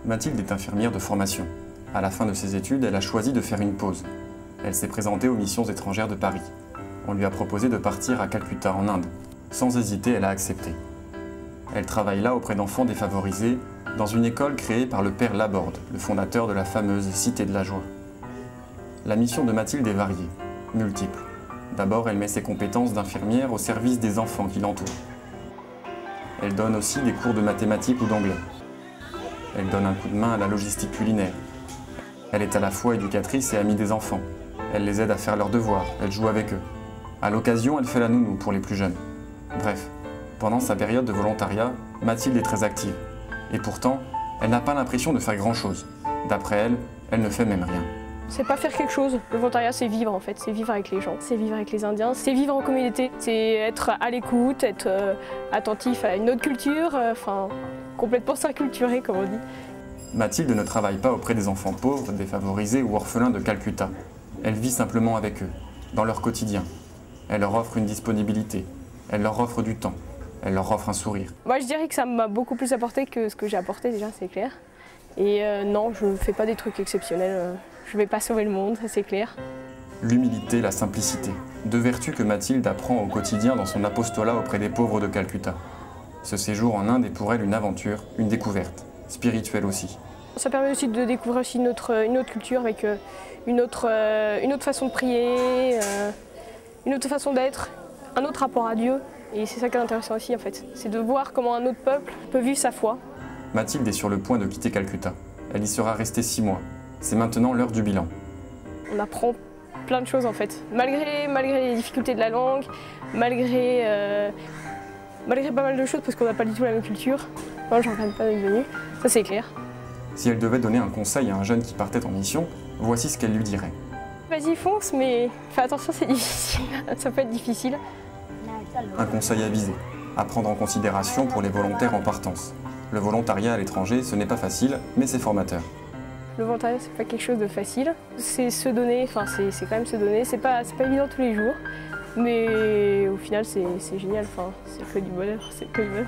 Mathilde est infirmière de formation. À la fin de ses études, elle a choisi de faire une pause. Elle s'est présentée aux missions étrangères de Paris. On lui a proposé de partir à Calcutta, en Inde. Sans hésiter, elle a accepté. Elle travaille là auprès d'enfants défavorisés, dans une école créée par le père Laborde, le fondateur de la fameuse Cité de la Joie. La mission de Mathilde est variée, multiple. D'abord, elle met ses compétences d'infirmière au service des enfants qui l'entourent. Elle donne aussi des cours de mathématiques ou d'anglais. Elle donne un coup de main à la logistique culinaire. Elle est à la fois éducatrice et amie des enfants. Elle les aide à faire leurs devoirs, elle joue avec eux. À l'occasion, elle fait la nounou pour les plus jeunes. Bref, pendant sa période de volontariat, Mathilde est très active. Et pourtant, elle n'a pas l'impression de faire grand-chose. D'après elle, elle ne fait même rien. C'est pas faire quelque chose. Le volontariat, c'est vivre en fait. C'est vivre avec les gens, c'est vivre avec les Indiens, c'est vivre en communauté, c'est être à l'écoute, être attentif à une autre culture, complètement s'inculturer comme on dit. Mathilde ne travaille pas auprès des enfants pauvres, défavorisés ou orphelins de Calcutta. Elle vit simplement avec eux, dans leur quotidien. Elle leur offre une disponibilité, elle leur offre du temps, elle leur offre un sourire. Moi je dirais que ça m'a beaucoup plus apporté que ce que j'ai apporté déjà, c'est clair. Et non, je ne fais pas des trucs exceptionnels, je ne vais pas sauver le monde, ça c'est clair. L'humilité, la simplicité, deux vertus que Mathilde apprend au quotidien dans son apostolat auprès des pauvres de Calcutta. Ce séjour en Inde est pour elle une aventure, une découverte, spirituelle aussi. Ça permet aussi de découvrir aussi une autre culture avec une autre façon de prier, une autre façon d'être, un autre rapport à Dieu. Et c'est ça qui est intéressant aussi en fait, c'est de voir comment un autre peuple peut vivre sa foi. Mathilde est sur le point de quitter Calcutta. Elle y sera restée 6 mois. C'est maintenant l'heure du bilan. On apprend plein de choses en fait, malgré les difficultés de la langue, malgré pas mal de choses parce qu'on n'a pas du tout la même culture. Moi, j'en regrette pas d'être venue, ça c'est clair. Si elle devait donner un conseil à un jeune qui partait en mission, voici ce qu'elle lui dirait. Vas-y fonce, mais fais attention, c'est difficile, ça peut être difficile. Un conseil avisé, à prendre en considération pour les volontaires en partance. Le volontariat à l'étranger, ce n'est pas facile, mais c'est formateur. Le volontariat, c'est pas quelque chose de facile. C'est se donner, c'est quand même se donner. C'est pas évident tous les jours, mais au final, c'est génial. C'est que du bonheur, c'est que du bonheur.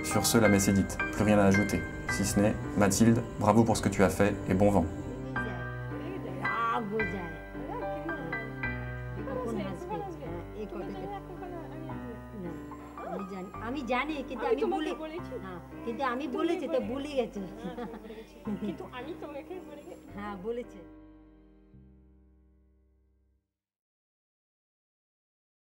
Sur ce, la messe est dite, plus rien à ajouter. Si ce n'est, Mathilde, bravo pour ce que tu as fait et bon vent. আমি জানি কিন্তু আমি বলি হ্যাঁ কিন্তু আমি বলেছি তো ভুলে গেছি কিন্তু আমি তোমাকে বলে হ্যাঁ বলেছি